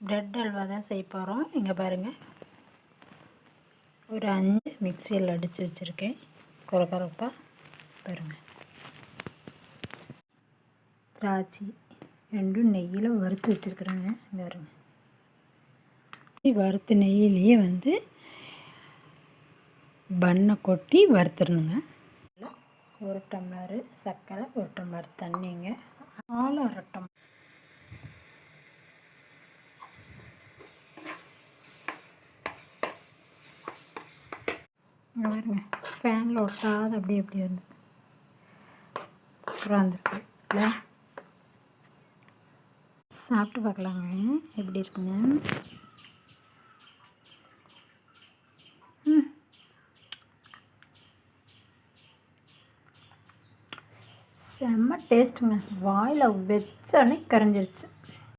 Bread halwa தான் செய்ய போகிறோம். இங்கே பாருங்கள், ஒரு 5 மிக்சியில் அடித்து வச்சுருக்கேன். கொரகொரப்பாக பாருங்கள். திராட்சை 2 நெய்யில் வறுத்து வச்சுருக்குறேங்க. இங்கே பாருங்கள், வறுத்த நெய்யிலேயே பண்ணை கொட்டி வறுத்துடணுங்க. 1 டம்ளரு சர்க்கரை, 1 டம்ளர் தண்ணிங்க, பால் 1/2 டம்ளர். இங்கே பாருங்க, ஃபேனில் ஒட்டாத அப்படி எப்படி வந்து அப்புறம் வந்துருக்கு இல்லை, சாப்பிட்டு பார்க்கலாங்க எப்படி இருக்குங்க. செம்ம டேஸ்ட்டுங்க. வாயில் வச்சோடனே கரைஞ்சிருச்சு.